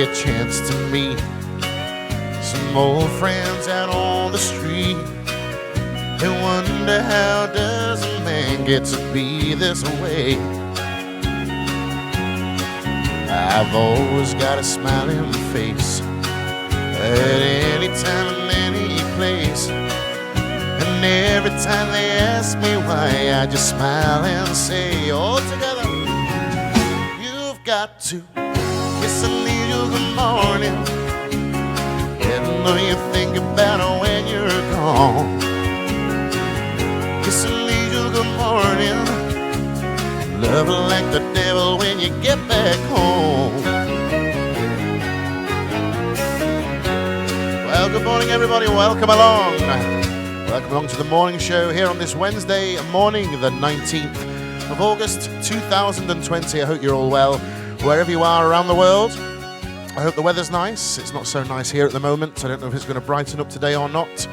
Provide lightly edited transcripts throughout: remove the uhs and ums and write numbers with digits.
a chance to meet some old friends out on the street. And wonder, how does a man get to be this way? I've always got a smiling face at any time and any place. And every time they ask me why, I just smile and say, all together, you've got to kiss an angel good morning. And know you think about it when you're gone. Kiss an angel good morning. Love like the devil when you get back home. Well, good morning, everybody. Welcome along. Welcome along to the morning show here on this Wednesday morning, the 19th of August, 2020. I hope you're all well, wherever you are around the world. I hope the weather's nice. It's not so nice here at the moment. I don't know if it's going to brighten up today or not.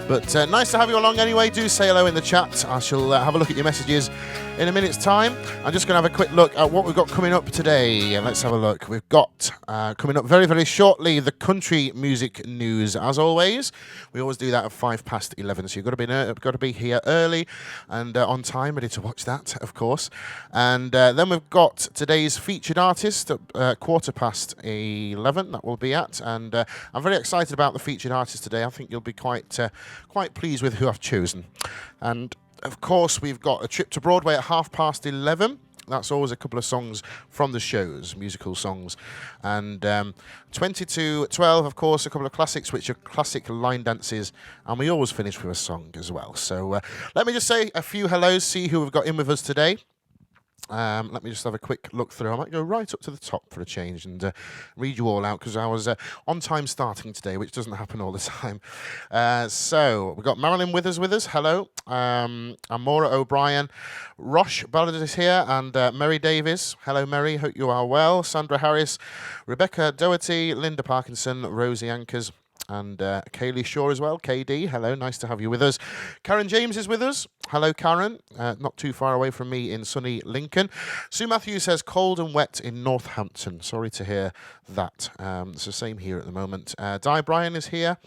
But nice to have you along anyway. Do say hello in the chat. I shall have a look at your messages in a minute's time. I'm just going to have a quick look at what we've got coming up today. Let's have a look. We've got coming up very, very shortly the country music news. As always, we always do that at 11:05. So you've got to be here early and on time, ready to watch that, of course. And then we've got today's featured artist at 11:15. That will be at. And I'm very excited about the featured artist today. I think you'll be quite pleased with who I've chosen. And of course, we've got a trip to Broadway at 11:30. That's always a couple of songs from the shows, musical songs. And 12, of course, a couple of classics, which are classic line dances. And we always finish with a song as well. So let me just say a few hellos, see who we've got in with us today. Let me just have a quick look through. I might go right up to the top for a change and read you all out because I was on time starting today, which doesn't happen all the time. So we've got Marilyn Withers with us. Hello. Amora O'Brien. Rosh Ballard is here and Mary Davis. Hello, Mary. Hope you are well. Sandra Harris. Rebecca Doherty. Linda Parkinson. Rosie Ankers. And Kaylee Shaw as well. KD, hello, nice to have you with us. Karen James is with us. Hello, Karen. Not too far away from me in sunny Lincoln. Sue Matthews says cold and wet in Northampton. Sorry to hear that. It's the same here at the moment. Di Bryan is here,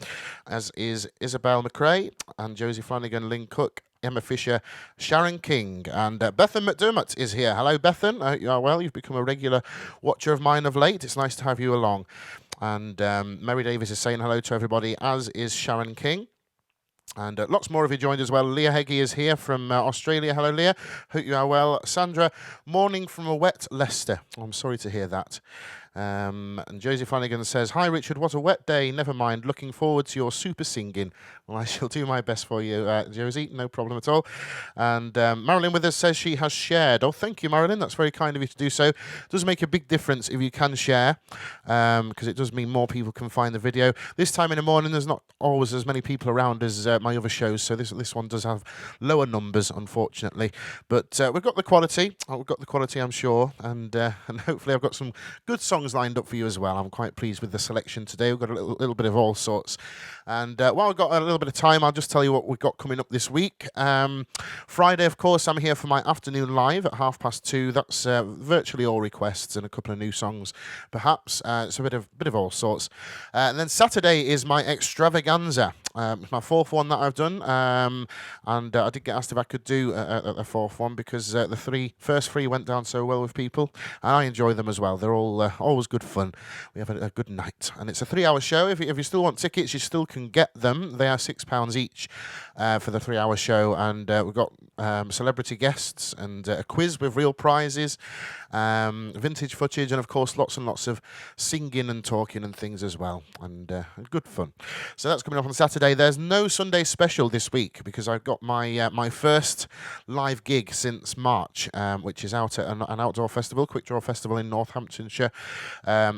as is Isabel McRae and Josie Flanagan, Lynn Cook, Emma Fisher, Sharon King, and Bethan McDermott is here. Hello, Bethan. I hope you are well. You've become a regular watcher of mine of late. It's nice to have you along. And Mary Davis is saying hello to everybody, as is Sharon King. And lots more of you joined as well. Leah Heggie is here from Australia. Hello, Leah. Hope you are well. Sandra, morning from a wet Leicester. Oh, I'm sorry to hear that. And Josie Flanagan says, hi, Richard, what a wet day. Never mind. Looking forward to your super singing. Well, I shall do my best for you, Josie. No problem at all. And Marilyn with us says she has shared. Oh, thank you, Marilyn. That's very kind of you to do so. It does make a big difference if you can share, because it does mean more people can find the video. This time in the morning, there's not always as many people around as my other shows, so this one does have lower numbers, unfortunately. But we've got the quality. We've got the quality, I'm sure. And hopefully I've got some good songs lined up for you as well. I'm quite pleased with the selection today. We've got a little bit of all sorts. And while we've got a little bit of time, I'll just tell you what we've got coming up this week. Friday, of course, I'm here for my afternoon live at 2:30. That's virtually all requests and a couple of new songs, perhaps. It's a bit of all sorts. And then Saturday is my extravaganza. It's my fourth one that I've done. And I did get asked if I could do a fourth one because the first three went down so well with people. And I enjoy them as well. They're all always good fun. We have a good night. And it's a 3-hour show. If you still want tickets, you still can get them. They are £6 each for the 3-hour show. And we've got celebrity guests and a quiz with real prizes, vintage footage, and of course lots and lots of singing and talking and things as well. And good fun. So that's coming up on Saturday. There's no Sunday special this week because I've got my first live gig since March, which is out at an outdoor festival, Quick Draw Festival in Northamptonshire,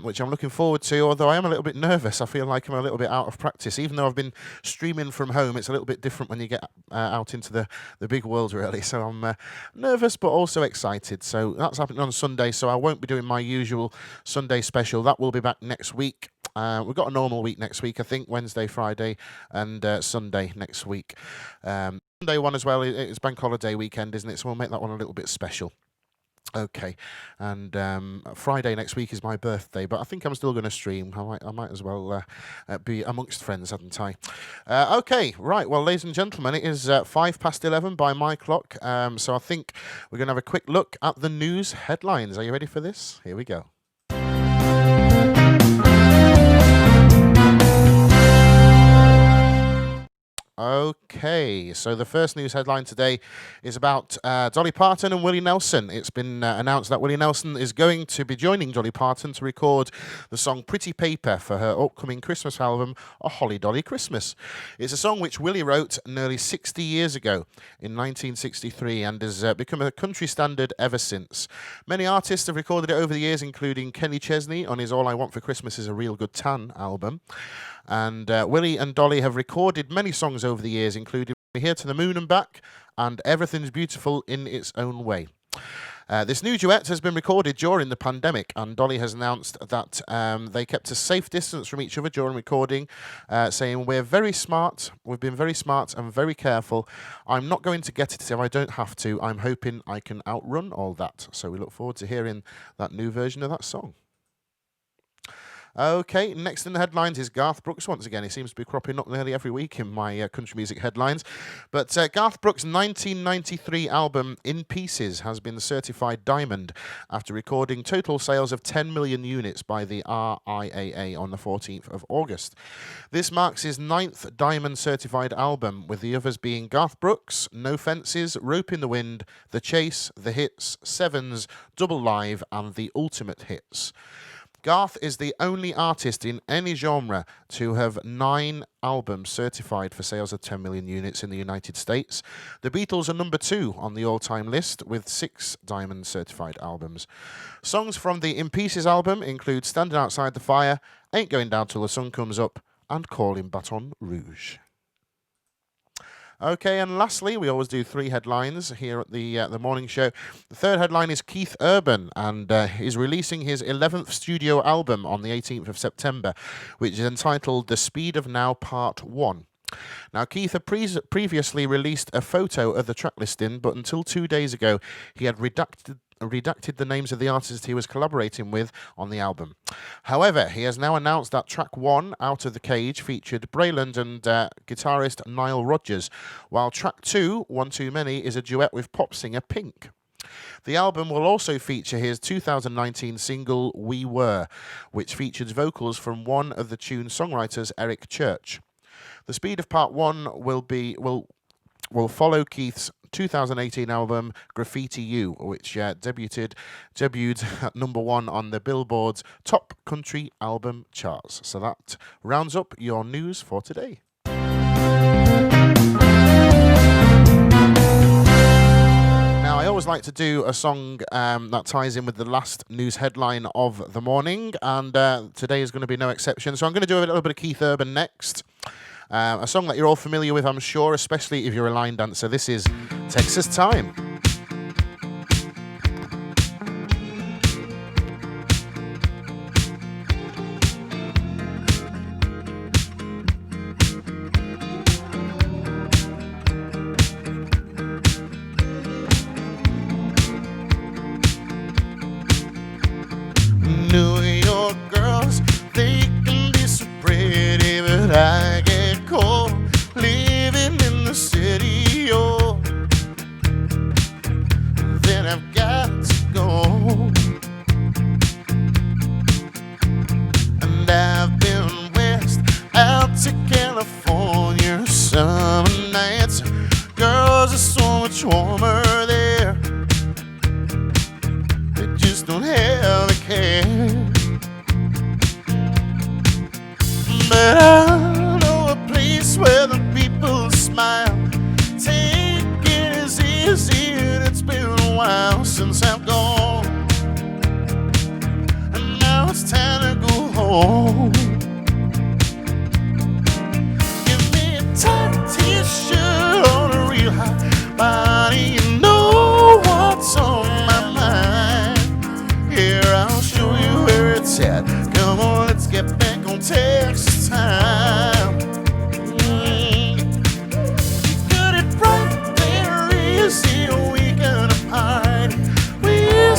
which I'm looking forward to, although I am a little bit nervous. I feel like I'm a little bit out of practice. Even though I've been streaming from home, it's a little bit different when you get out into the big world, really. So I'm nervous but also excited. So that's happening on Sunday, so I won't be doing my usual Sunday special. That will be back next week. We've got a normal week next week, I think, Wednesday, Friday, and Sunday next week. Sunday one as well, it's bank holiday weekend, isn't it? So we'll make that one a little bit special. Okay, and Friday next week is my birthday, but I think I'm still going to stream. I might as well be amongst friends, hadn't I? Okay, right. Well, ladies and gentlemen, it is 11 by my clock. So I think we're going to have a quick look at the news headlines. Are you ready for this? Here we go. Okay, so the first news headline today is about Dolly Parton and Willie Nelson. It's been announced that Willie Nelson is going to be joining Dolly Parton to record the song Pretty Paper for her upcoming Christmas album, A Holly Dolly Christmas. It's a song which Willie wrote nearly 60 years ago in 1963 and has become a country standard ever since. Many artists have recorded it over the years, including Kenny Chesney on his All I Want for Christmas Is a Real Good Tan album. And Willie and Dolly have recorded many songs over the years, including Here to the Moon and Back and Everything's Beautiful in Its Own Way. This new duet has been recorded during the pandemic, and Dolly has announced that they kept a safe distance from each other during recording, saying, we've been very smart and very careful. I'm not going to get it if I don't have to. I'm hoping I can outrun all that. So we look forward to hearing that new version of that song. Okay, next in the headlines is Garth Brooks once again. He seems to be cropping up nearly every week in my country music headlines. But Garth Brooks' 1993 album In Pieces has been certified diamond after recording total sales of 10 million units by the RIAA on the 14th of August. This marks his 9th diamond certified album, with the others being Garth Brooks, No Fences, Rope in the Wind, The Chase, The Hits, Sevens, Double Live and The Ultimate Hits. Garth is the only artist in any genre to have 9 albums certified for sales of 10 million units in the United States. The Beatles are number 2 on the all-time list with 6 diamond certified albums. Songs from the In Pieces album include Standing Outside the Fire, Ain't Going Down Till the Sun Comes Up, and Calling Baton Rouge. Okay, and lastly, we always do 3 headlines here at the morning show. The third headline is Keith Urban, and he's releasing his 11th studio album on the 18th of September, which is entitled The Speed of Now Part 1. Now, Keith had previously released a photo of the track listing, but until 2 days ago, he had redacted the names of the artists he was collaborating with on the album. However, he has now announced that track 1, Out of the Cage, featured Brayland and guitarist Nile Rodgers, while track 2, One Too Many, is a duet with pop singer Pink. The album will also feature his 2019 single We Were, which features vocals from one of the tune's songwriters, Eric Church. The speed of part 1 will follow Keith's 2018 album Graffiti You, which debuted at number 1 on the Billboard's Top Country Album charts. So that rounds up your news for today. Now, I always like to do a song that ties in with the last news headline of the morning, and today is going to be no exception. So I'm going to do a little bit of Keith Urban next. A song that you're all familiar with, I'm sure, especially if you're a line dancer. This is Texas Time. New York girls, they can be so pretty, but I get cold living in the city, oh. Then I've got to go. And I've been west out to California summer nights. Girls are so much warmer there. They just don't have a care. But I know a place where the people smile. Take it as easy, and it's been a while since I've gone. And now it's time to go home. Give me a tight t-shirt on a real hot body. You know what's on my mind. Here, I'll show you where it's at. Come on, let's get back on Texas time. Got it right there, easy, we gonna party. We'll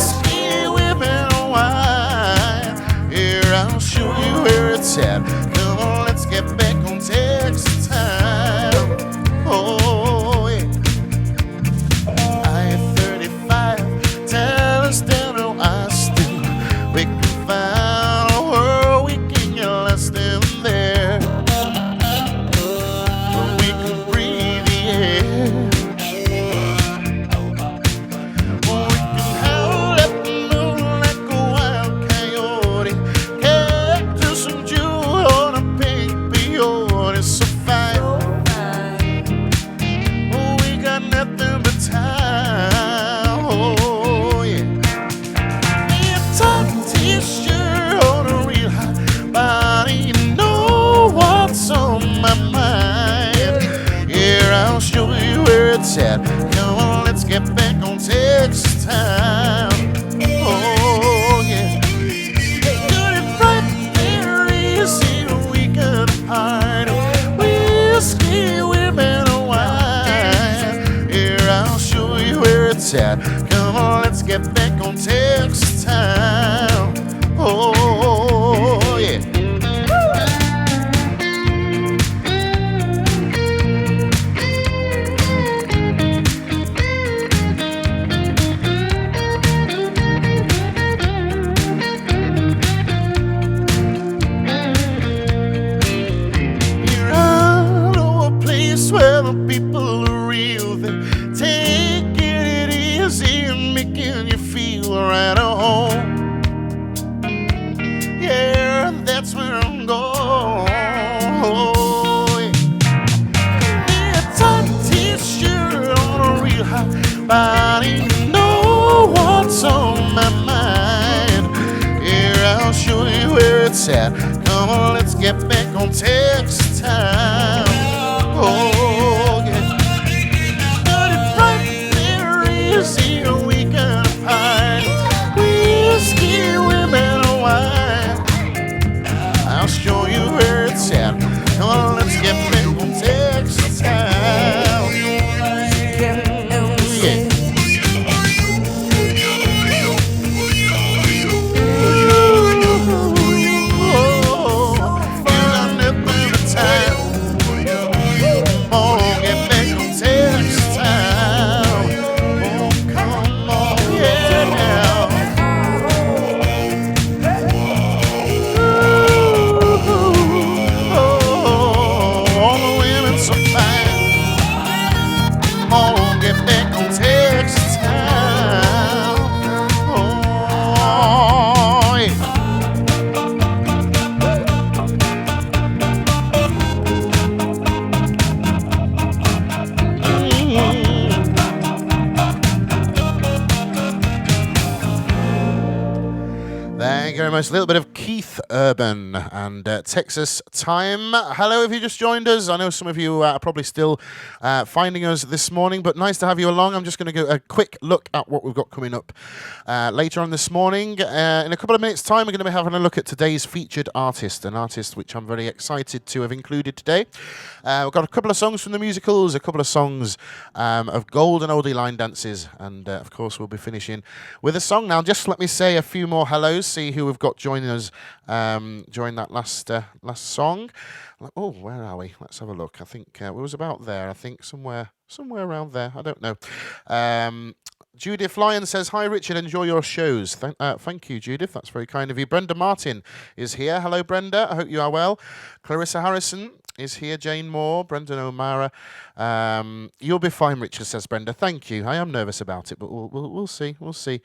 at. Come on, let's get back on Texas time. Oh, yeah. Got it right there, easy, we can hide. Whiskey, women, and wine. Here, I'll show you where it's at. Come on, let's get back on Texas time. Oh, yeah. Where the people are real, they're taking it easy and making you feel right at home. Yeah, that's where I'm going. Yeah, tight t-shirt on a real high body, you know what's on my mind. Yeah, I'll show you where it's at. Come on, let's get back on Texas time. Oh, yeah. Got it right there, easy, a weekend pie. Whiskey, women, and wine. I'll show you where it's at. Come on, let's get back on Texas town. Yeah. A little bit of Keith Urban and Texas Time. Hello, if you just joined us. I know some of you are probably still finding us this morning, but nice to have you along. I'm just going to go a quick look at what we've got coming up later on this morning. In a couple of minutes' time, we're going to be having a look at today's featured artist, an artist which I'm very excited to have included today. We've got a couple of songs from the musicals, a couple of songs of gold and oldie line dances, and of course, we'll be finishing with a song. Now, just let me say a few more hellos, see who we've got joining us during that last song. Oh, where are we? Let's have a look. I think we was about there. I think somewhere around there. I don't know. Judith Lyon says, "Hi Richard, enjoy your shows." Thank you, Judith. That's very kind of you. Brenda Martin is here. Hello, Brenda. I hope you are well. Clarissa Harrison is here. Jane Moore, Brendan O'Mara. You'll be fine, Richard, says Brenda. Thank you. I am nervous about it, but we'll see. We'll see.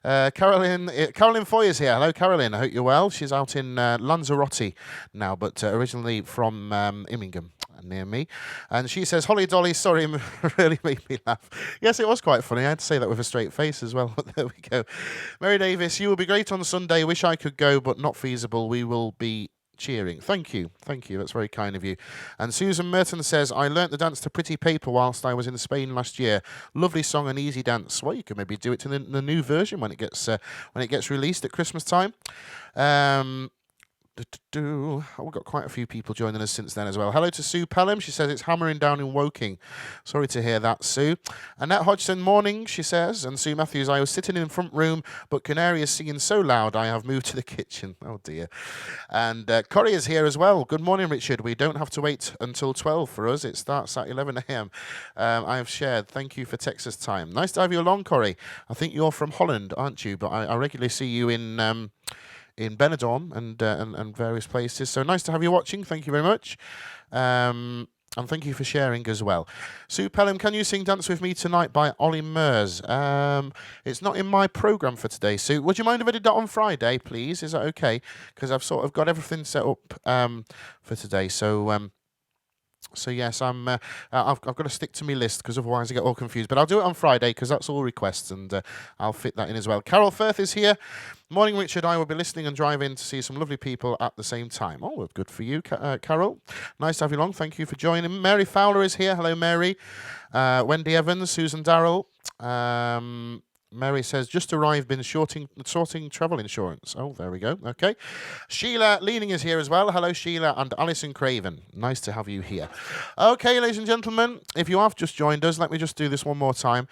Carolyn Foy is here. Hello, Carolyn. I hope you're well. She's out in Lanzarote now, but originally from Immingham, near me. And she says, "Holly Dolly, sorry, really made me laugh." Yes, it was quite funny. I had to say that with a straight face as well. But there we go. Mary Davis, "You will be great on Sunday. Wish I could go, but not feasible. We will be cheering." Thank you. That's very kind of you. And Susan Merton says, "I learnt the dance to Pretty Paper whilst I was in Spain last year. Lovely song and easy dance." Well, you can maybe do it in the new version when it gets released at Christmas time. We've got quite a few people joining us since then as well. Hello to Sue Pelham. She says it's hammering down in Woking. Sorry to hear that, Sue. Annette Hodgson, morning, she says. And Sue Matthews, "I was sitting in the front room, but Canary is singing so loud, I have moved to the kitchen." Oh, dear. And Corrie is here as well. "Good morning, Richard. We don't have to wait until 12 for us. It starts at 11 a.m. I have shared. Thank you for Texas Time." Nice to have you along, Corrie. I think you're from Holland, aren't you? But I regularly see you in Benidorm and various places. So nice to have you watching. Thank you very much. And thank you for sharing as well. Sue Pelham, "Can you sing Dance With Me Tonight" by Ollie Murs? It's not in my programme for today, Sue. Would you mind if I did that on Friday, please? Is that okay? Because I've sort of got everything set up for today. So So yes, I've got to stick to my list because otherwise I get all confused. But I'll do it on Friday because that's all requests, and I'll fit that in as well. Carol Firth is here. Morning, Richard. I will be listening and driving to see some lovely people at the same time. Oh, well, good for you, Carol. Nice to have you along. Thank you for joining. Mary Fowler is here. Hello, Mary. Wendy Evans, Susan Darrell. Mary says, just arrived, been sorting travel insurance. Oh, there we go. Okay. Sheila Leaning is here as well. Hello, Sheila, and Alison Craven. Nice to have you here. Okay, ladies and gentlemen, if you have just joined us, let me just do this one more time.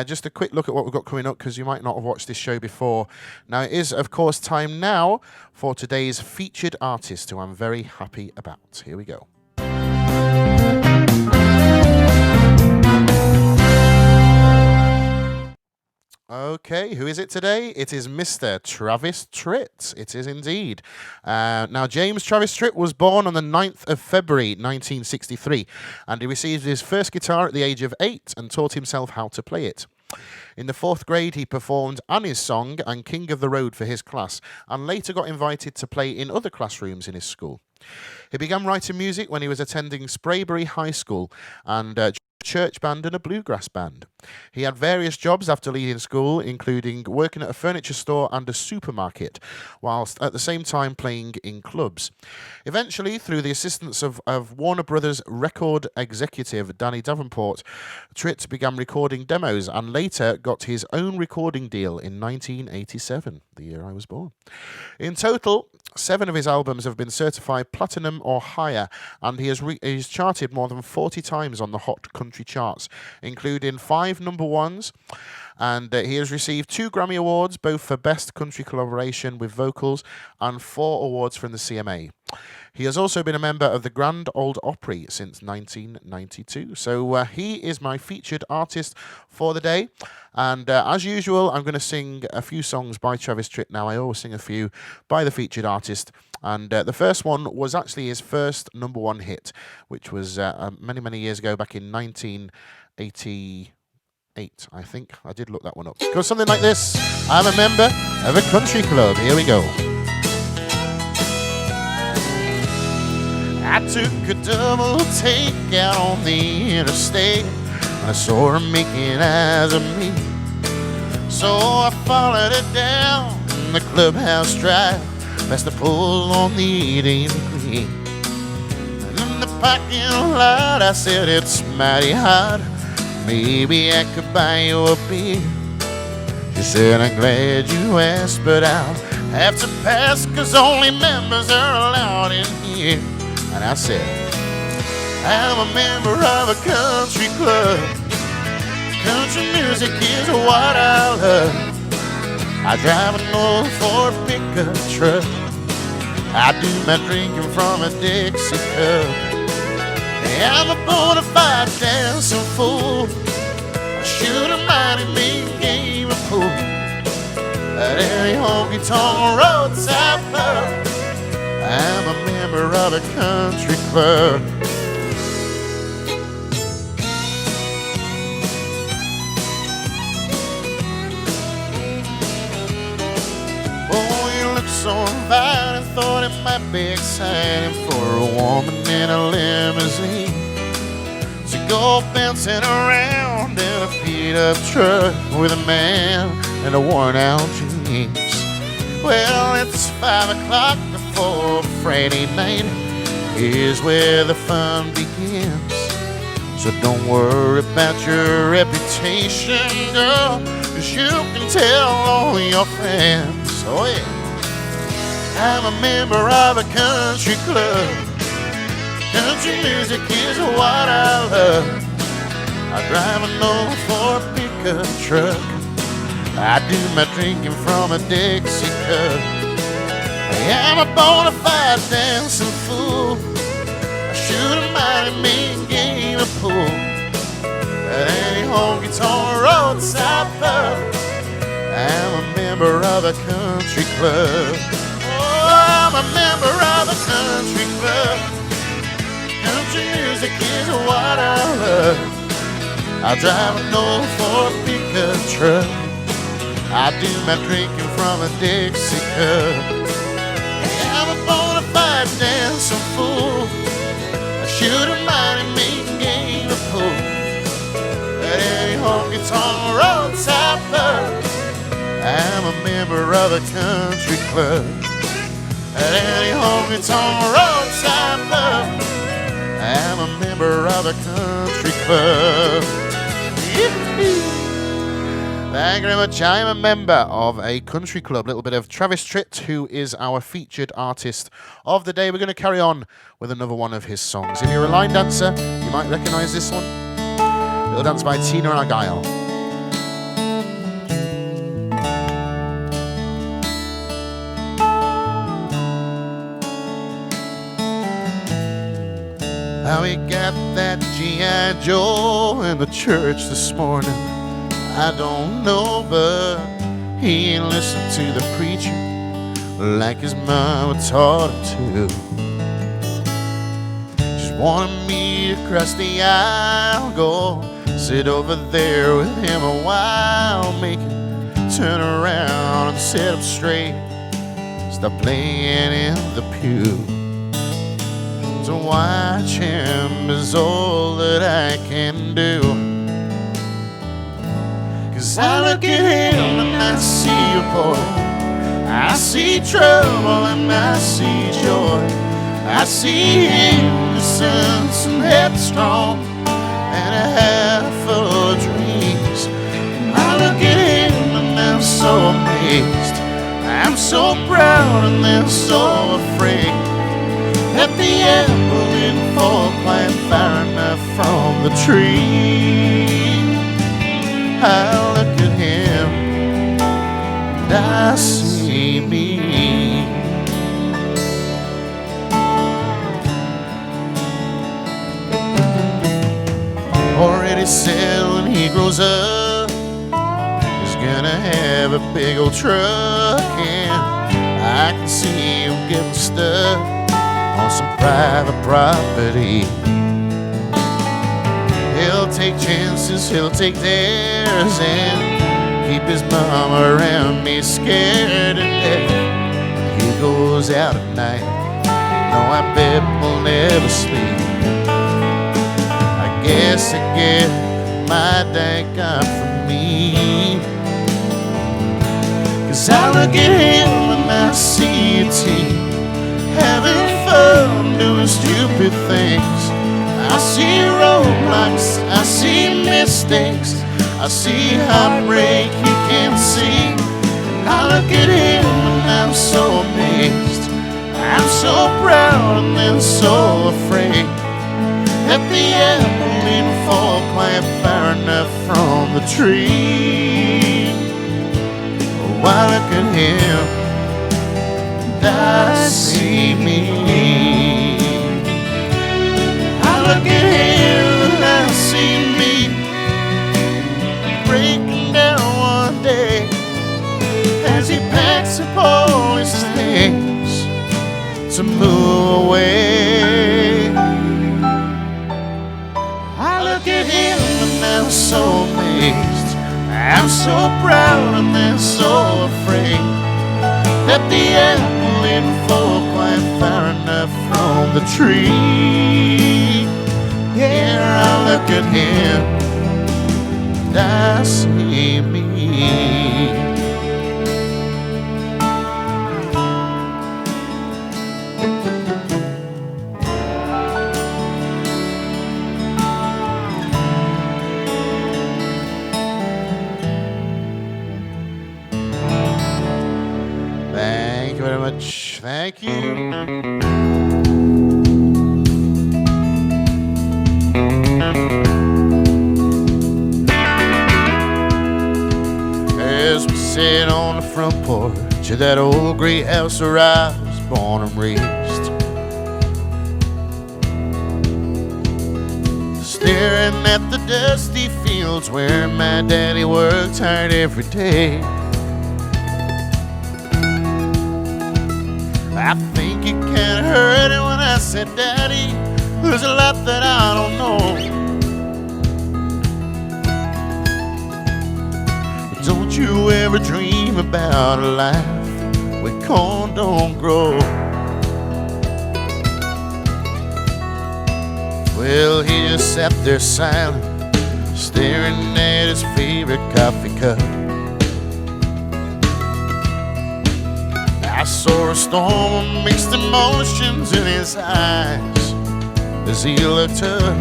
Just a quick look at what we've got coming up, because you might not have watched this show before. Now, it is, of course, time now for today's featured artist, who I'm very happy about. Here we go. Okay, who is it today? It is Mr. Travis Tritt. It is indeed. Now, James Travis Tritt was born on the 9th of February 1963, and he received his first guitar at the age of 8 and taught himself how to play it. In the 4th grade, he performed Annie's Song and King of the Road for his class, and later got invited to play in other classrooms in his school. He began writing music when he was attending Spraybury High School and church band and a bluegrass band. He had various jobs after leaving school, including working at a furniture store and a supermarket, whilst at the same time playing in clubs. Eventually, through the assistance of Warner Brothers record executive Danny Davenport, Tritt began recording demos and later got his own recording deal in 1987, the year I was born. In total, 7 of his albums have been certified platinum or higher, and he's charted more than 40 times on the Hot Country charts, including 5 number ones, and he has received 2 Grammy Awards, both for Best Country Collaboration with Vocals, and 4 awards from the CMA. He has also been a member of the Grand Ole Opry since 1992. So he is my featured artist for the day. And as usual, I'm going to sing a few songs by Travis Tritt now. I always sing a few by the featured artist. And the first one was actually his first number 1 hit, which was many, many years ago, back in 1988, I think. I did look that one up. It goes something like this. I'm a member of a country club. Here we go. I took a double take out on the interstate. I saw her making eyes at me, so I followed her down the clubhouse drive, past the pole on the 18th Green. And in the parking lot I said, it's mighty hot, maybe I could buy you a beer. She said, I'm glad you asked, but I'll have to pass, 'cause only members are allowed in here. And I said, I'm a member of a country club. Country music is what I love. I drive an old Ford pickup truck. I do my drinking from a Dixie cup. I'm a bona fide dancing fool. I shoot a mighty mean game of pool at any honky-tonk roadside pub. I'm a member of a country club. Oh, you look so inviting, thought it might be exciting for a woman in a limousine to go bouncing around in a beat-up truck with a man in a worn-out jeans. Well, it's 5 o'clock before Friday night. Here's where the fun begins. So don't worry about your reputation, girl, 'cause you can tell all your friends. Oh yeah, I'm a member of a country club. Country music is what I love. I drive an old Ford pickup truck. I do my drinking from a Dixie cup. I am a bona fide dancing fool. I shoot a mighty mean game of pool at any honky-tonk roadside pub. I'm a member of a country club. Oh, I'm a member of a country club. Country music is what I love. I drive an old Ford pickup truck. I do my drinking from a Dixie cup. I'm a bona fide dancing fool. I shoot a mighty honky-tonk roadside pub. I'm a member of a country club. At any honky-tonk roadside pub, I'm a member of a country club. Thank you very much. I am a member of a country club. A little bit of Travis Tritt, who is our featured artist of the day. We're going to carry on with another one of his songs. If you're a line dancer, you might recognise this one. Little dance by Tina Argyle. How we got that G.I. Joe in the church this morning, I don't know, but he ain't listened to the preacher like his mama taught him to. Just wanted me to cross the aisle, go sit over there with him a while, make him turn around and sit up straight, stop playing in the pew. To watch him is all that I can do. 'Cause I look at him and I see a boy, I see trouble and I see joy. I see him innocent and headstrong and a half full of dreams. I look at him and I'm so amazed, I'm so proud and then so afraid that the apple didn't fall quite far enough from the tree. I look at him and I see me. Already said when he grows up, he's gonna have a big old truck, and I can see him getting stuck on some private property. He'll take chances, he'll take dares, and keep his mom around me scared to death. He goes out at night, no, I bet we'll never sleep. I guess I get my day got for me. 'Cause I look at him and I see a teen having fun, doing stupid things. I see roadblocks, I see mistakes, I see heartbreak you can't see. I look at him and I'm so amazed, I'm so proud and then so afraid that the apple didn't fall quite far enough from the tree. Oh, I look at him and I see me. I look at him and I see me breaking down one day as he packs up all his things to move away. I look at him and I'm so amazed, I'm so proud and then so afraid that the apple didn't fall quite far enough from the tree. Yeah, I look at him and I see me. Thank you very much. Thank you. As we sit on the front porch of that old gray house where I was born and raised, staring at the dusty fields where my daddy worked hard every day, I think it kinda hurt it when I said, Daddy, there's a lot that I don't know. But don't you ever dream about a life where corn don't grow. Well, he just sat there silent staring at his favorite coffee cup. I saw a storm of mixed emotions in his eyes as he looked up.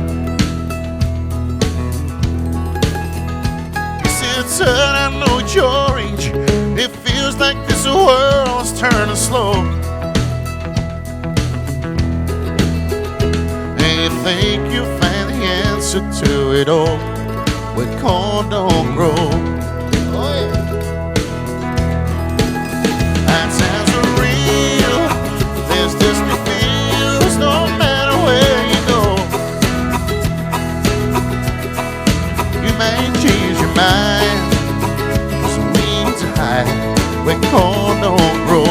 He said, son, I know at your age it feels like this world's turning slow, and you think you find the answer to it all when corn don't grow. Oh yeah. That sounds real. There's distant feels no matter where you go. You may change your mind, some weeds are high where corn don't grow.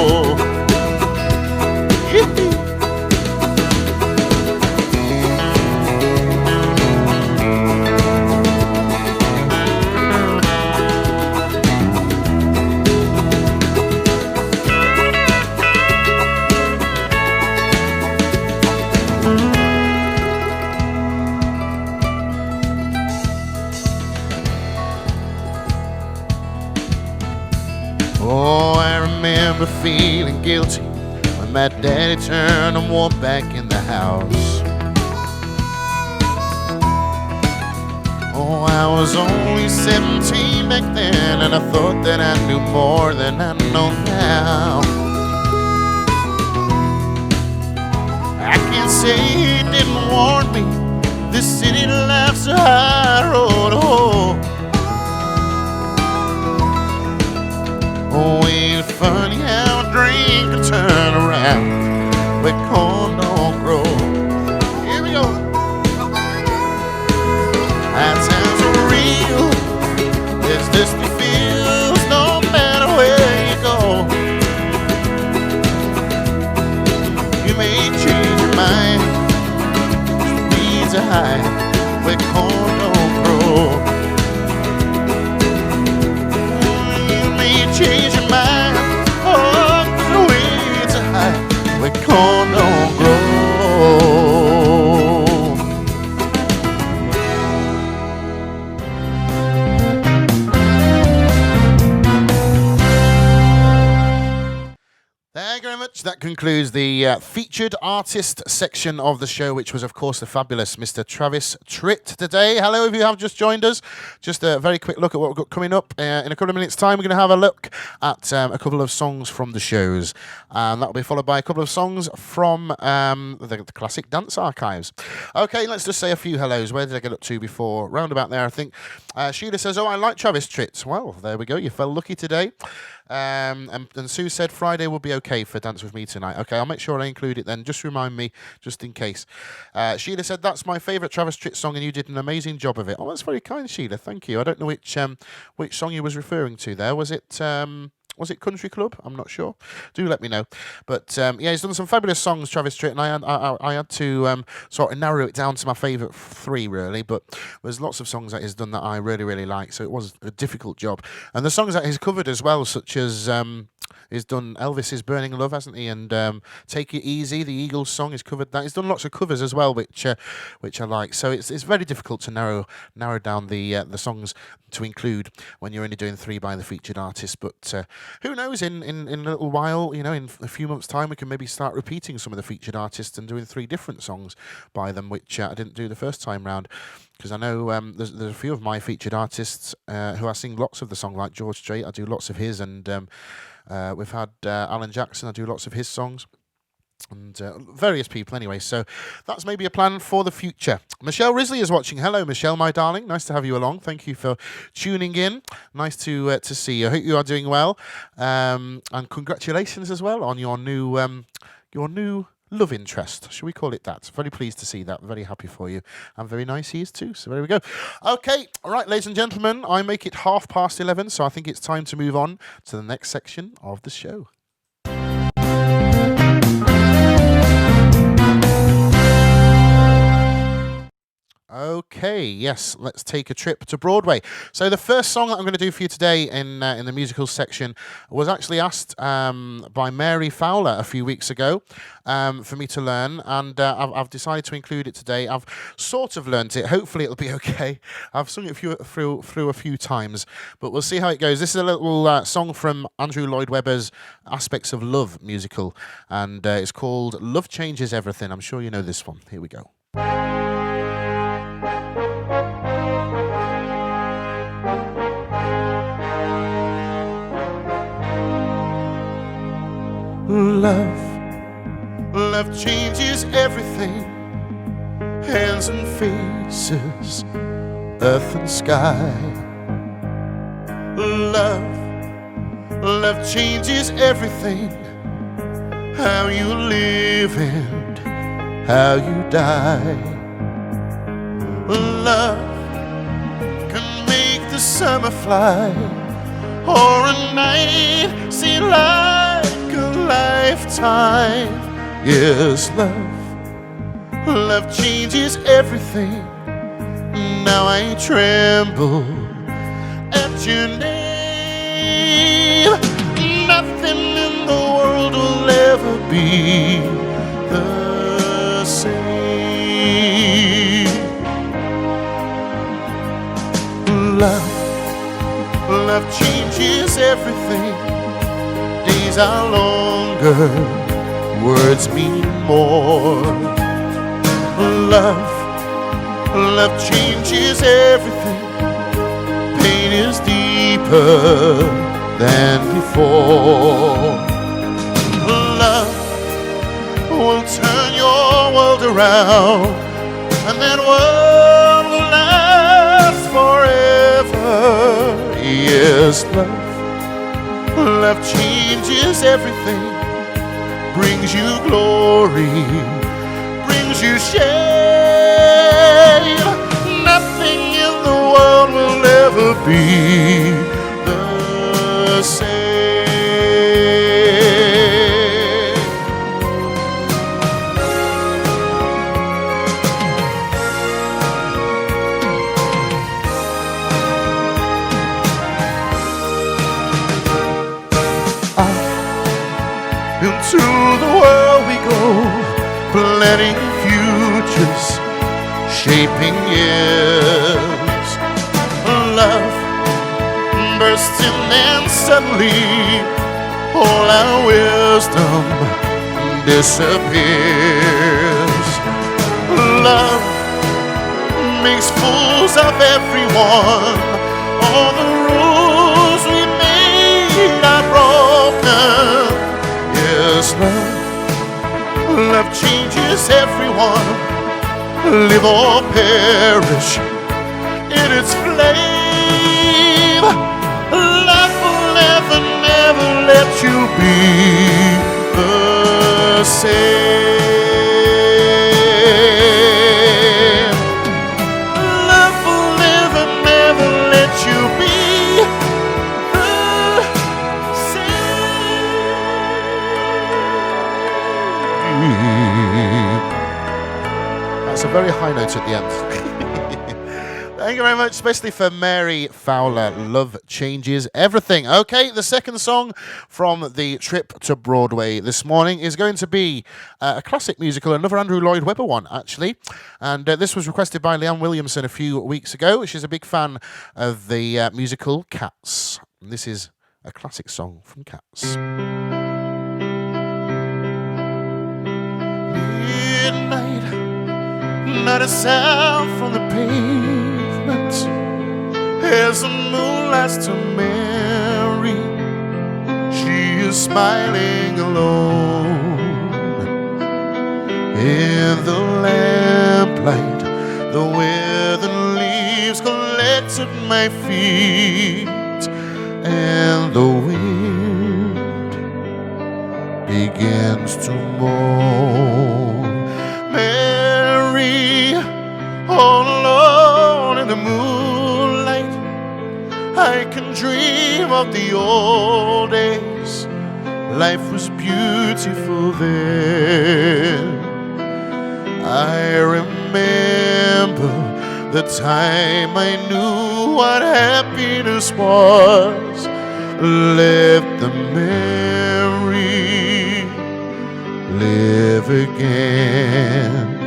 Oh, I remember feeling guilty when my daddy turned and walked back in the house. Oh, I was only 17 back then, and I thought that I knew more than I know now. I can't say he didn't warn me, this city life's a high road to hoe. Oh, ain't it funny how a drink can turn around where corn don't grow. Here we go. That sounds real. There's this feels no matter where you go. You may change your mind. Weeds are high where corn don't grow. Change your mind, oh, the weeds are high where corn don't grow. Thank you very much. That concludes the featured artist section of the show, which was, of course, the fabulous Mr. Travis Tritt today. Hello, if you have just joined us. Just a very quick look at what we've got coming up. In a couple of minutes' time, we're going to have a look at a couple of songs from the shows. And that'll be followed by a couple of songs from the classic dance archives. Okay, let's just say a few hellos. Where did I get up to before? Round about there, I think. Sheila says, oh, I like Travis Tritt. Well, there we go. You felt lucky today. And Sue said Friday will be okay for Dance With Me tonight. Okay, I'll make sure I include it then. Just remind me, just in case. Sheila said, that's my favourite Travis Tritt song and you did an amazing job of it. Oh, that's very kind, Sheila. Thank you. I don't know which song you was referring to there. Was it Country Club? I'm not sure. Do let me know. But yeah, he's done some fabulous songs, Travis Tritt, and I had to sort of narrow it down to my favourite three, really. But there's lots of songs that he's done that I really, really like, so it was a difficult job. And the songs that he's covered as well, such as he's done Elvis's Burning Love, hasn't he? And Take It Easy, the Eagles song, he's covered that. He's done lots of covers as well, which I like. So it's very difficult to narrow down the songs to include when you're only doing three by the featured artist. But who knows, in a little while, in a few months' time, we can maybe start repeating some of the featured artists and doing three different songs by them, which I didn't do the first time round. Because I know there's a few of my featured artists who I sing lots of the song, like George Strait, I do lots of his, and we've had Alan Jackson, I do lots of his songs. And various people anyway, so that's maybe a plan for the future. Michelle Risley is watching. Hello, Michelle, my darling. Nice to have you along. Thank you for tuning in. Nice to see you. I hope you are doing well, and congratulations as well on your new love interest. Shall we call it that? Very pleased to see that. Very happy for you, and very nice he is too. So there we go. Okay, all right, ladies and gentlemen, I make it 11:30, so I think it's time to move on to the next section of the show. Okay, yes, let's take a trip to Broadway. So the first song that I'm going to do for you today in the musical section was actually asked by Mary Fowler a few weeks ago for me to learn, and I've decided to include it today. I've sort of learnt it. Hopefully it'll be okay. I've sung it through a few times, but we'll see how it goes. This is a little song from Andrew Lloyd Webber's Aspects of Love musical, and it's called Love Changes Everything. I'm sure you know this one. Here we go. Love changes everything. Hands and faces, earth and sky. Love changes everything. How you live and how you die. Love can make the summer fly, or a night seem like a lifetime. Yes, love changes everything. Now I tremble at your name. Nothing in the world will ever be the same. Love changes everything. Days are longer, words mean more. Love changes everything. Pain is deeper than before. Love will turn your world around, and that world will last forever. Yes, love changes everything. Brings you glory, brings you shame. Nothing in the world will ever be the same. Into the world we go, planning futures, shaping years. Love bursts in and suddenly all our wisdom disappears. Love makes fools of everyone. All the rules we made are broken. Yes, love changes everyone. Live or perish in its flame. Love will never, never let you be the same. Love will never, never let you be the same. That's a very high note at the end. Thank you very much, especially for Mary Fowler. Love changes everything. Okay, the second song from the trip to Broadway this morning is going to be a classic musical, another Andrew Lloyd Webber one, actually. And this was requested by Leanne Williamson a few weeks ago. She's a big fan of the musical Cats. And this is a classic song from Cats. Midnight, not a sound from the pavement. As the moon lights to Mary, she is smiling alone. In the lamplight, the withered leaves collect at my feet, and the wind begins to moan. Mary, all alone in the moonlight, I can dream of the old days. Life was beautiful then. I remember the time I knew what happiness was. Let the memory live again.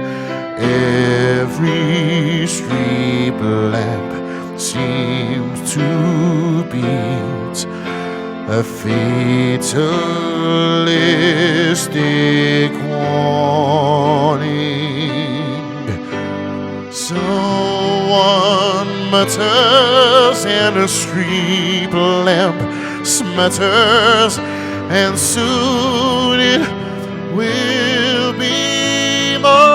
Every street lamp seems to beat a fatalistic warning. Someone mutters and a street lamp smutters, and soon it will be morning.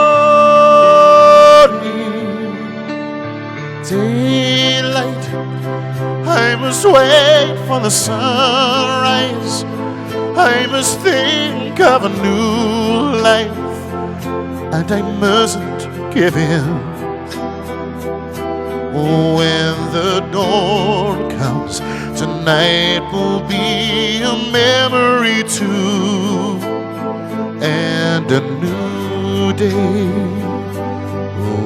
Daylight, I must wait for the sunrise. I must think of a new life, and I mustn't give in. When the dawn comes, tonight will be a memory too, and a new day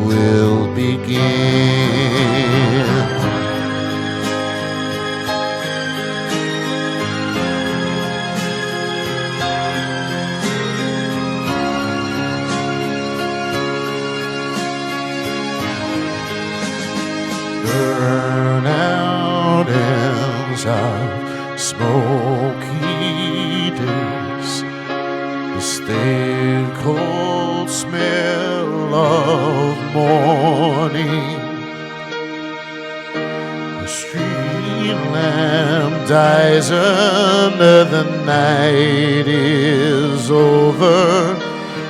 will begin. Burn out ends of smoky days, the stale cold smell of morning. The street lamp dies, another night is over,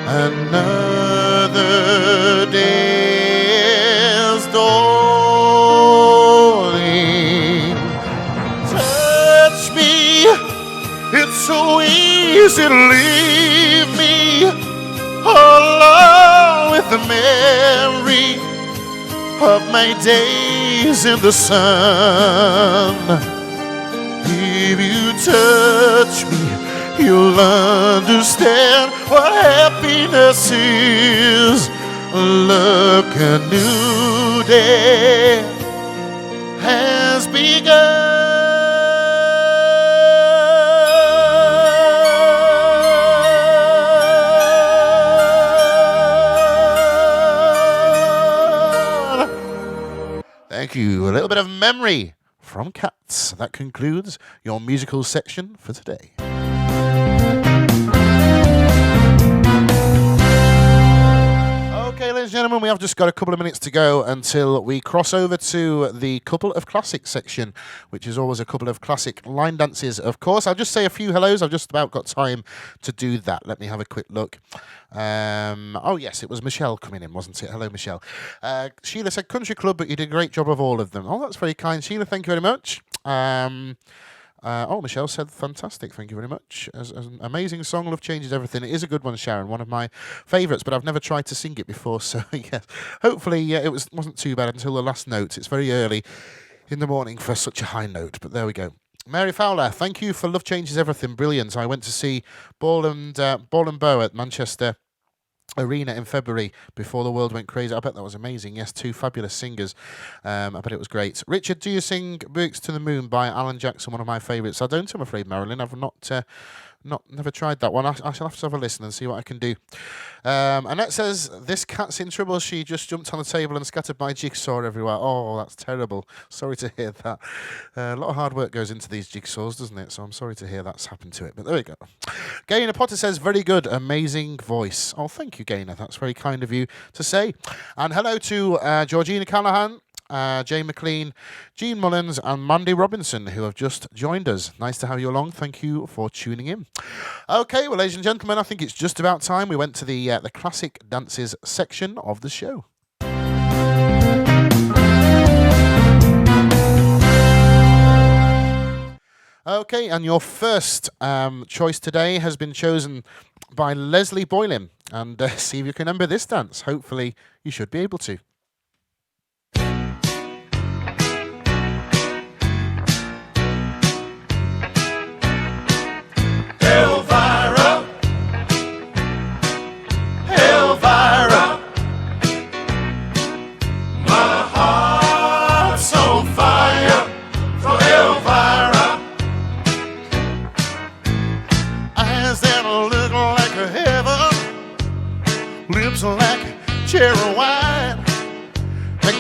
another day is dawning. Touch me, it's so easy to leave me alone with the memory of my days in the sun. If you touch me, you'll understand what happiness is. Look, a new day has begun. Thank you. A little bit of memory from Cats. That concludes your musical section for today. Okay, ladies and gentlemen, we have just got a couple of minutes to go until we cross over to the couple of classics section, which is always a couple of classic line dances. Of course, I'll just say a few hellos. I've just about got time to do that. Let me have a quick look. Oh, yes, it was Michelle coming in, wasn't it? Hello, Michelle. Sheila said country club, but you did a great job of all of them. Oh, that's very kind, Sheila. Thank you very much. Michelle said fantastic. Thank you very much. As an amazing song, Love Changes Everything. It is a good one, Sharon. One of my favourites, but I've never tried to sing it before. So, yes, hopefully it wasn't too bad until the last note. It's very early in the morning for such a high note, but there we go. Mary Fowler, thank you for Love Changes Everything. Brilliant. I went to see Ball and Bow at Manchester Arena in February before the world went crazy. I bet that was amazing. Yes, two fabulous singers. I bet it was great. Richard, do you sing Boots to the Moon by Alan Jackson, one of my favourites? I don't, I'm afraid, Marilyn. I've never tried that one. I shall have to have a listen and see what I can do. Annette says, this cat's in trouble. She just jumped on the table and scattered my jigsaw everywhere. Oh, that's terrible. Sorry to hear that. A lot of hard work goes into these jigsaws, doesn't it? So I'm sorry to hear that's happened to it. But there we go. Gaynor Potter says, very good, amazing voice. Oh, thank you, Gaynor. That's very kind of you to say. And hello to Georgina Callahan, Jay McLean, Jean Mullins and Mandy Robinson, who have just joined us. Nice to have you along. Thank you for tuning in. Okay, well, ladies and gentlemen, I think it's just about time we went to the classic dances section of the show. Okay, and your first choice today has been chosen by Leslie Boylan. And see if you can remember this dance. Hopefully, you should be able to. Elvira, Elvira, my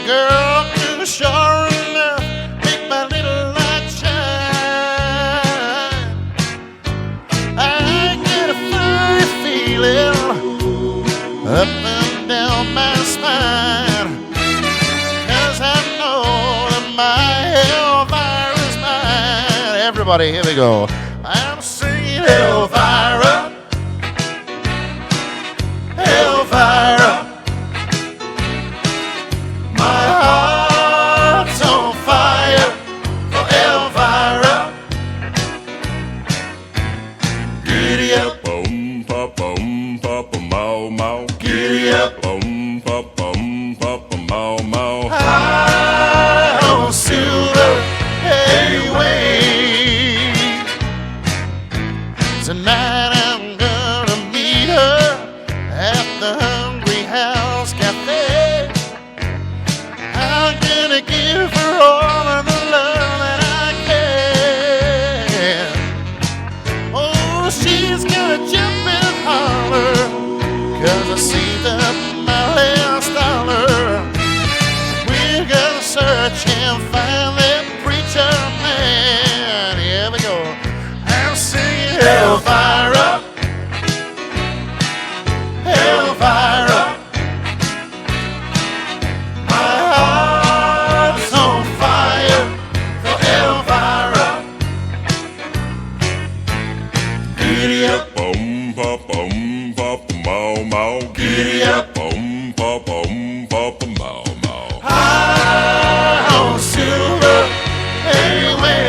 girl can sure enough make my little light shine. I get a fiery feeling up and down my spine, 'cause I know that my Elvira is mine. Everybody, here we go. I'm singing Elvira, Elvira. My heart's on fire for Elvira. Giddy up, Boom, pa, mow, mow. giddy up. Boom, pa, mow, mow. High on silver anyway. Tonight I'm gonna meet her at the Hungry House Cafe. I'm gonna give her all of the love that I can. Oh, she's gonna jump and holler, 'cause I saved up my last dollar. We're gonna search and find that preacher man. Here we go. I'm singing Elvira, Elvira. My heart's on fire for Elvira. Giddy up, Boom, pa, mow, mow. giddy up. Boom, pa, mow, mow. High on silver anyway.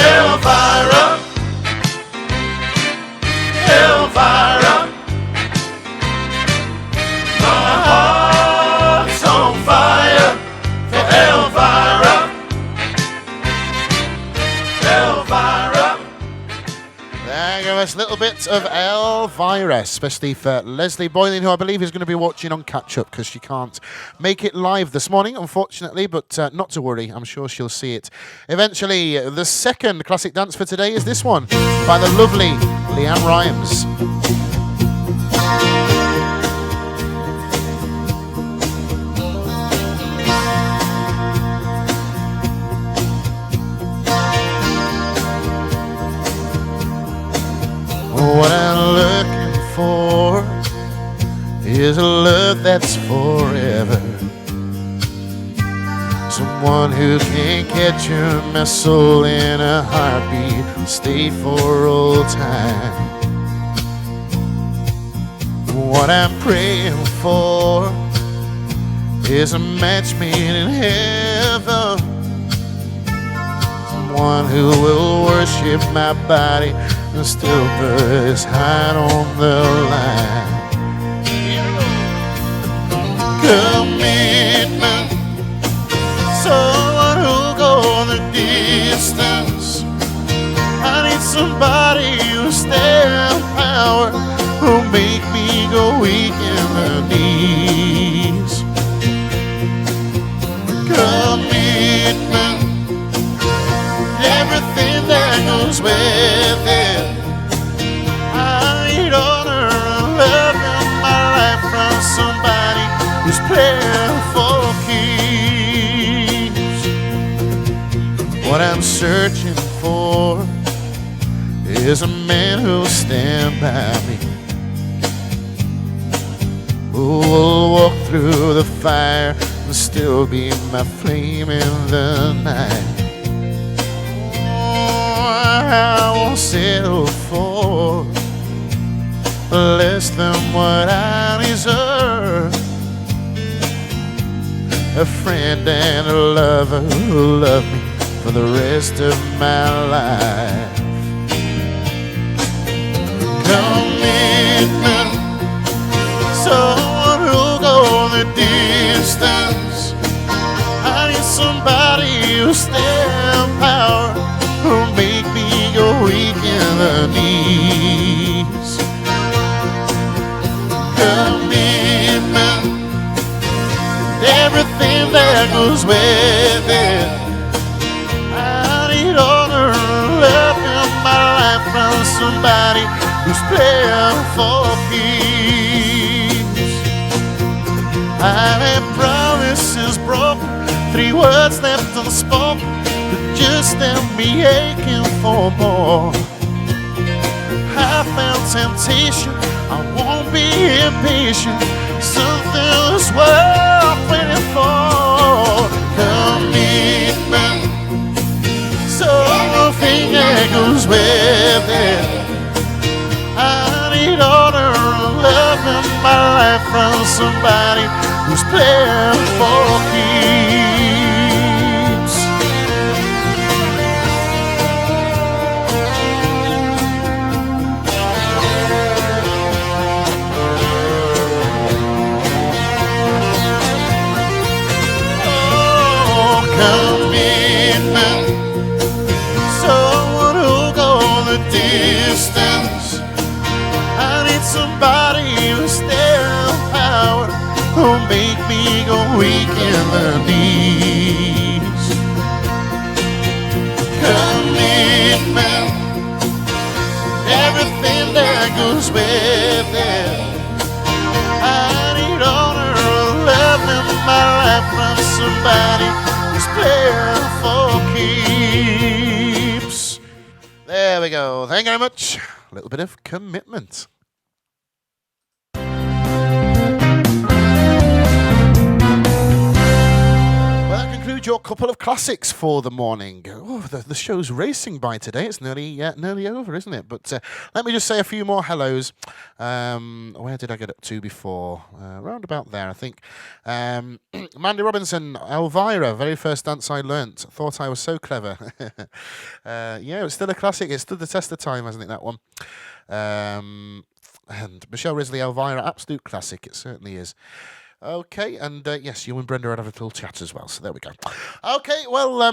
Elvira, Elvira. My heart's on fire for Elvira, Elvira. There you go, a little bit of Elvira, especially for Leslie Boylan, who I believe is going to be watching on catch-up because she can't make it live this morning, unfortunately, but not to worry, I'm sure she'll see it eventually. The second classic dance for today is this one by the lovely Leanne Rhymes. What I'm looking for is a love that's forever. Someone who can capture my soul in a heartbeat, stay for all time. What I'm praying for is a match made in heaven. Someone who will worship my body and still put his heart on the line. Commitment, someone who'll go the distance. I need somebody who'll stand power, who'll make me go weak in the knees. Commitment, everything that goes with it. I need honor and love in my life from somebody who's playing for keeps. What I'm searching for is a man who'll stand by me, who will walk through the fire and still be my flame in the night. I won't settle for less than what I deserve. A friend and a lover who love me for the rest of my life. Commitment, someone who'll go the distance. I need somebody who'll stand power, who'll make me go weak in the knees. Commitment, everything that goes with it. I need honor and love in my life from somebody who's playing for peace. I've had promises broken, 3 words left unspoken that just left me aching for more. I found temptation, I won't be impatient, something's worth waiting for. Commitment, something that goes with it. I need order and love in my life from somebody who's playing for keeps. Oh, commitment, someone who'll go the distance. I need somebody who's there in power, who'll make me go weak in the knees. Commitment, everything that goes with it. I need honor and love in my life from somebody who's playing for keeps. There we go. Thank you very much. A little bit of commitment. Well, that concludes your couple of classics for the morning. Oh, the show's racing by today. It's nearly over, isn't it? But let me just say a few more hellos. Where did I get up to before? Round about there, I think. Mandy Robinson, Elvira, very first dance I learnt. Thought I was so clever. Yeah, it's still a classic. It stood the test of time, hasn't it, that one? And Michelle Risley, Elvira, absolute classic. It certainly is. Okay, and yes, you and Brenda had a little chat as well, so there we go. Okay, well,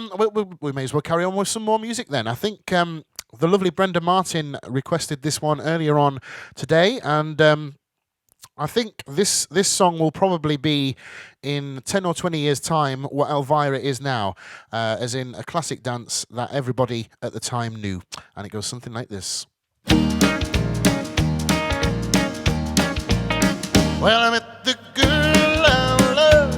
we may as well carry on with some more music then. I think the lovely Brenda Martin requested this one earlier on today, and I think this song will probably be in 10 or 20 years' time what Elvira is now, as in a classic dance that everybody at the time knew. And it goes something like this. Well, I met the girl I love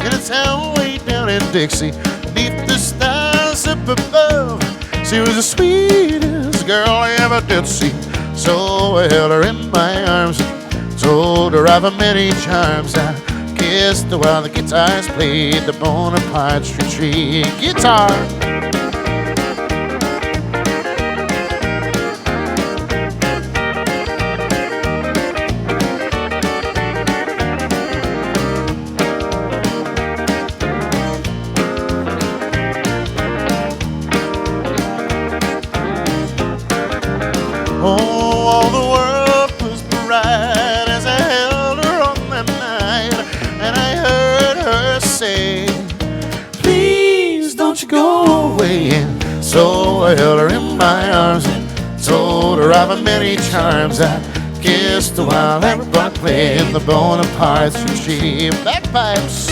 in a town way down in Dixie, beneath the stars up above. She was the sweetest girl I ever did see. So I held her in my arms, told her of her many charms. I kissed her while the guitars played the Bonaparte Street guitar. So I held her in my arms and told her of her many charms. I kissed her while everybody played the Bonaparte Street bagpipes.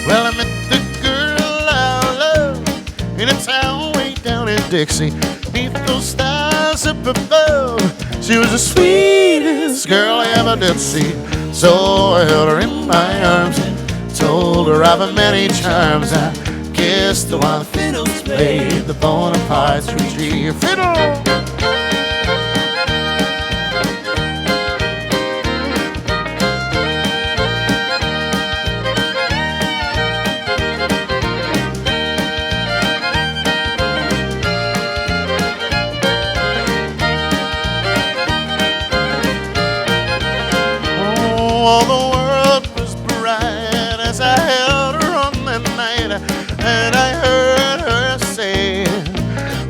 Well, I met the girl I love in a town way down in Dixie, beneath those stars up above. She was the sweetest girl I ever did see. So I held her in my arms and told her of her many charms. I kissed her while the fiddles played the Bonaparte Street fiddle. All the world was bright as I held her on that night, and I heard her say,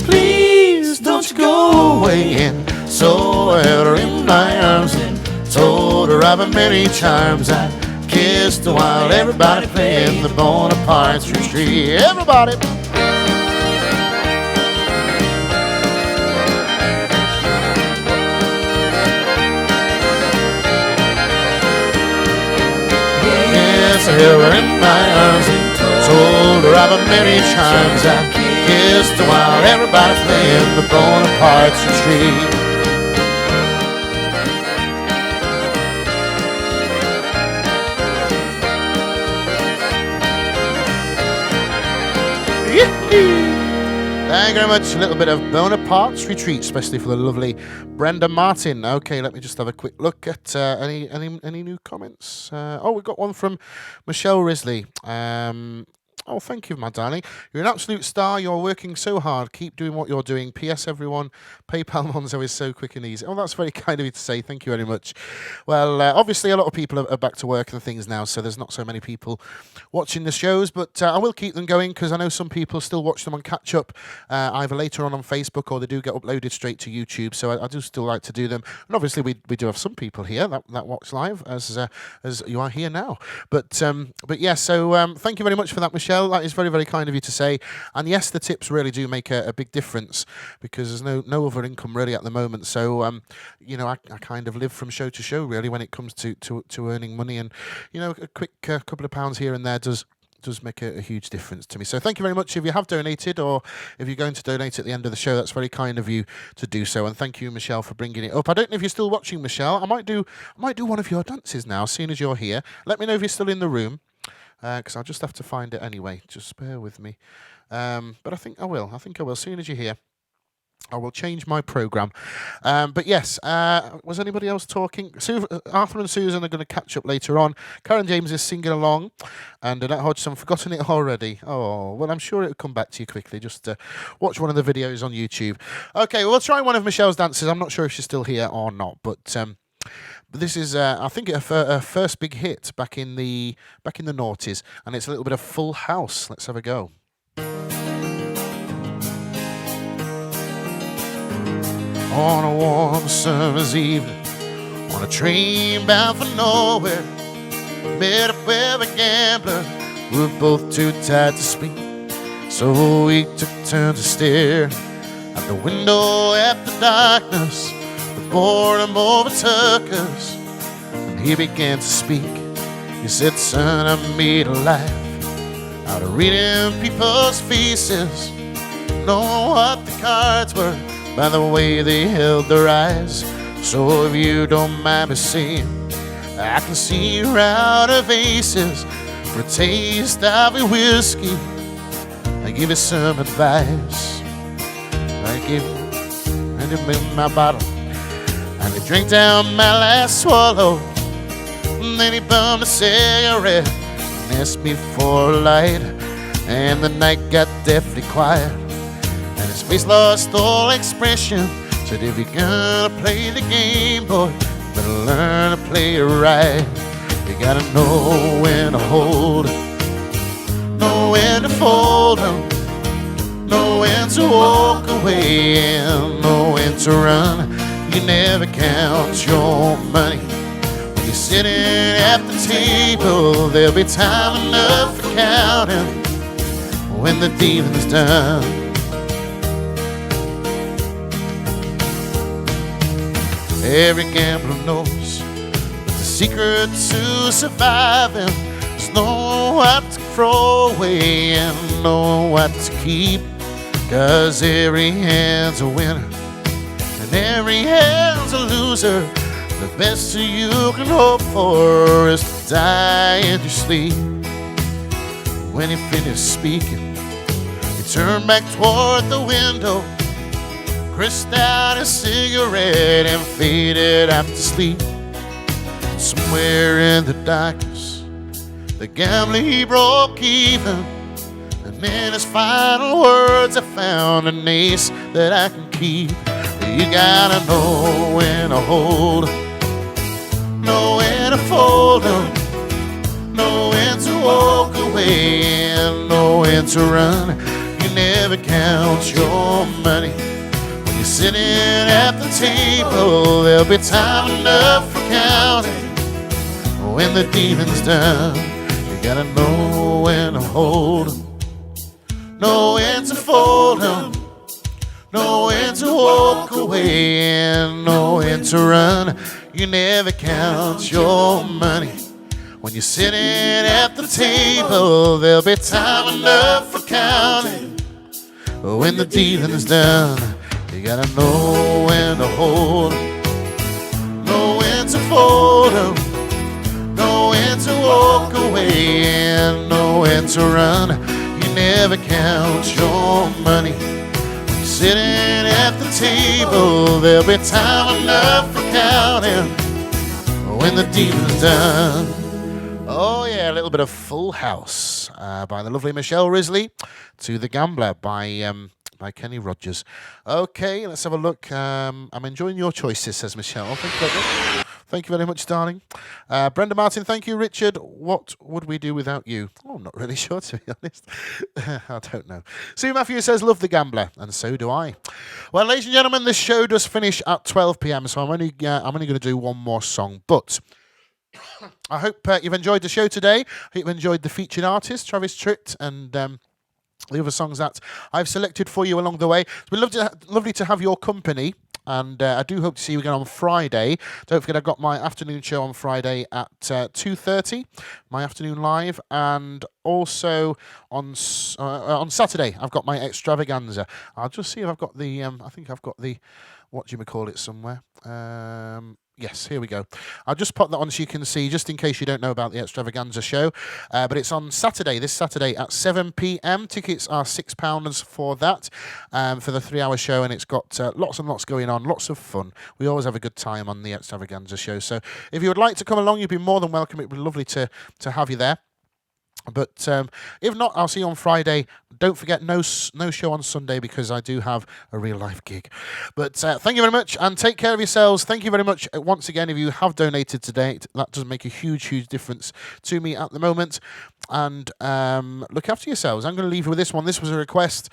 please don't you go away. And so I held her in my arms and told her of her many charms. I kissed her while everybody played the Bonaparte Street. Everybody. I held her in my arms and told her of her many charms. I siesta while everybody's playing the Bonaparte's retreat. Thank you very much. A little bit of Bonaparte's retreat, especially for the lovely Brenda Martin. Okay, let me just have a quick look at any new comments. Oh, we've got one from Michelle Risley. Oh, thank you, my darling. You're an absolute star. You're working so hard. Keep doing what you're doing. P.S. everyone, PayPal Monzo is so quick and easy. Oh, that's very kind of you to say. Thank you very much. Well, obviously, a lot of people are back to work and things now, so there's not so many people watching the shows, but I will keep them going because I know some people still watch them on catch up either later on Facebook or they do get uploaded straight to YouTube, so I do still like to do them. And obviously, we do have some people here that watch live as you are here now. But yeah, so thank you very much for that, Michelle. That is very, very kind of you to say. And yes, the tips really do make a big difference because there's no other income really at the moment. So, you know, I kind of live from show to show really when it comes to earning money. And, you know, a quick couple of pounds here and there does make a huge difference to me. So thank you very much if you have donated or if you're going to donate at the end of the show. That's very kind of you to do so. And thank you, Michelle, for bringing it up. I don't know if you're still watching, Michelle. I might do one of your dances now, seeing as you're here. Let me know if you're still in the room. Because I'll just have to find it anyway. Just bear with me. But I think I will. As soon as you're here, I will change my program. But yes, was anybody else talking? Arthur and Susan are going to catch up later on. Karen James is singing along. And Annette Hodgson, forgotten it already. Oh, well, I'm sure it'll come back to you quickly. Just watch one of the videos on YouTube. Okay, we'll try one of Michelle's dances. I'm not sure if she's still here or not, but this is, I think, her first big hit back in the noughties, and it's a little bit of Full House. Let's have a go. On a warm summer's evening, on a train bound for nowhere, met up with a gambler. We were both too tired to speak, so we took turns to stare out the window at the darkness. Boredom overtook us, and he began to speak. He said, son, I made a life out of reading people's faces, knowing what the cards were by the way they held their eyes. So if you don't mind me saying, I can see you're out of aces. For a taste of your whiskey, I give you some advice. I give you my bottle, and he drank down my last swallow. And then he bummed a cigarette and asked me for a light. And the night got deathly quiet, and his face lost all expression. Said, if you're gonna play the game, boy, you better learn to play it right. You gotta know when to hold 'em, know when to fold 'em, know when to walk away, and know when to run. You never count your money. When you're sitting at the table, there'll be time enough for counting when the dealing's done. Every gambler knows that the secret to surviving is knowing what to throw away and knowing what to keep. 'Cause every hand's a winner and every hand's a loser. The best you can hope for is to die in your sleep. When he finished speaking, he turned back toward the window, crissed out his cigarette and faded out to sleep. Somewhere in the darkness, the gambler he broke even, and in his final words I found an ace that I can keep. You gotta know when to hold 'em, know when to fold 'em, know when to walk away, and know when to run. You never count your money. When you're sitting at the table, there'll be time enough for counting when the dealing's done. You gotta know when to hold 'em, know when to fold 'em, know when to walk away, and know when to run. You never count your money. When you're sitting at the table, there'll be time enough for counting when the dealing's done. You gotta know when to hold 'em, know when to fold 'em, know when to walk away and know when to run. You never count your money when you're sitting at the table. There'll be time enough for counting when the dealing's done. Oh yeah, a little bit of Full House by the lovely Michelle Risley to The Gambler by Kenny Rogers. Okay, let's have a look. I'm enjoying your choices, says Michelle. Thank you very much, darling. Brenda Martin, thank you. Richard, what would we do without you? Oh, I'm not really sure, to be honest. I don't know. Sue Matthews says, love The Gambler, and so do I. Well, ladies and gentlemen, this show does finish at 12 p.m, so I'm only going to do one more song, but I hope you've enjoyed the show today. I hope you've enjoyed the featured artist, Travis Tritt, and the other songs that I've selected for you along the way. It's been lovely to have your company, and I do hope to see you again on Friday. Don't forget, I've got my afternoon show on Friday at 2:30, my afternoon live, and also on Saturday I've got my extravaganza. I'll just see if I've got the I think I've got the, what do you call it, somewhere. Yes, here we go. I'll just put that on so you can see, just in case you don't know about the extravaganza show. But it's on Saturday, this Saturday at 7 p.m. Tickets are £6 for that, for the 3-hour show, and it's got lots and lots going on, lots of fun. We always have a good time on the extravaganza show. So if you would like to come along, you'd be more than welcome. It would be lovely to have you there. But if not, I'll see you on Friday. Don't forget, no show on Sunday because I do have a real-life gig. But thank you very much, and take care of yourselves. Thank you very much once again if you have donated today. That does make a huge, huge difference to me at the moment. And look after yourselves. I'm going to leave you with this one. This was a request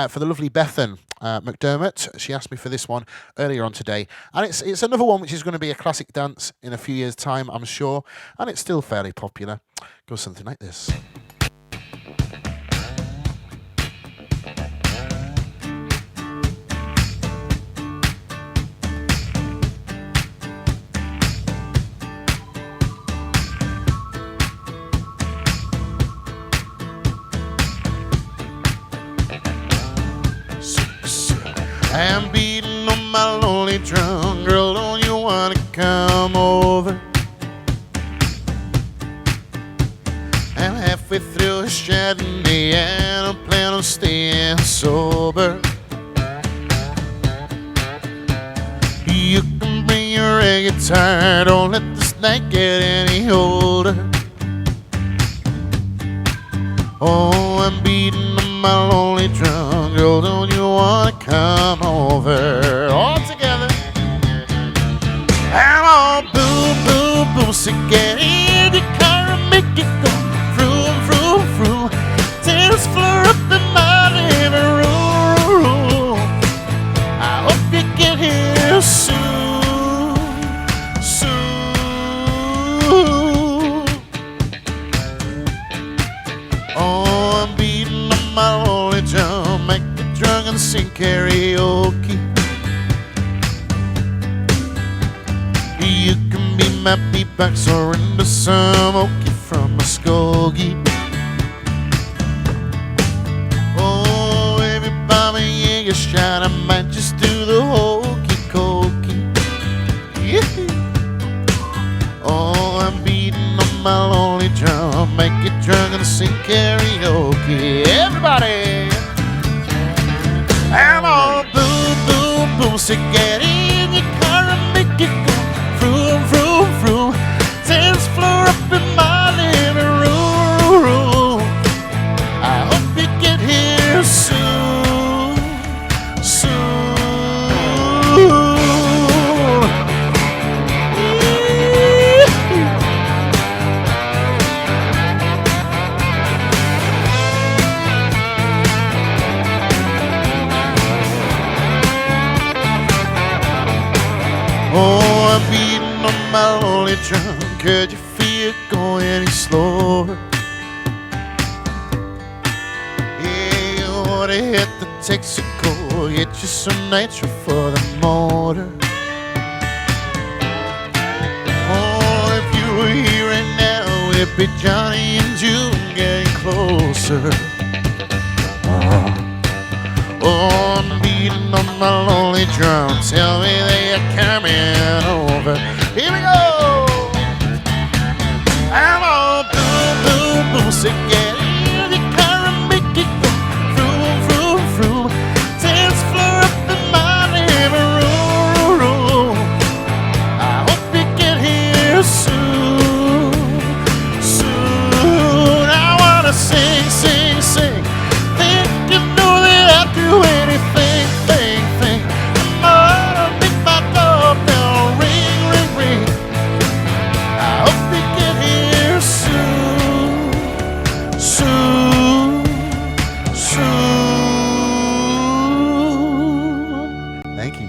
for the lovely Bethan McDermott. She asked me for this one earlier on today. And it's another one which is going to be a classic dance in a few years' time, I'm sure. And it's still fairly popular. Goes something like this. I'm beating on my lonely drum. Girl, don't you wanna come over? I'm halfway through a Chardonnay and I plan on staying sober. You can bring your air guitar, don't let this night get any older. Oh, I'm beating on my lonely drum. Girl, don't you wanna come over? All together. I'm all boom, boom, boom. So get in the car and make it go. Vroom, vroom, vroom. Dance floor up in my living room. I hope you get here soon, soon. Oh, I'm beating on my lonely drum. Make the drunk and sing karaoke. You can be my beatbox or into some okie from Muskogee. Oh, everybody, yeah, you shot. I might just do the hokey cokey. Yeah. Oh, I'm beating on my lonely drum. Make it drunk and sing karaoke. Everybody, I'm all boom, boom, boom. So get in your car and make it go. Vroom, vroom, vroom. Dance floor up in my living room. I hope you get here soon, soon. Oh, I'm beating on my lonely drum. Could you feel it going any slower? Yeah, you ought to hit the Texaco. Get you some nitro for the motor. Oh, if you were here right now, it'd be Johnny and June getting closer. Oh, I'm beating on my lonely drum. Tell me that you're coming over. Here we go. I'm all boom, boom, boom. So get in the car and make it go. Vroom, vroom, vroom. Dance floor up in my living room. I hope you get here soon, soon. I wanna sing, sing, sing. Think you know that I'd do anything, thing, thing. I'm gonna make my doorbell ring, ring, ring. I hope you get here soon, soon, soon. Thank you.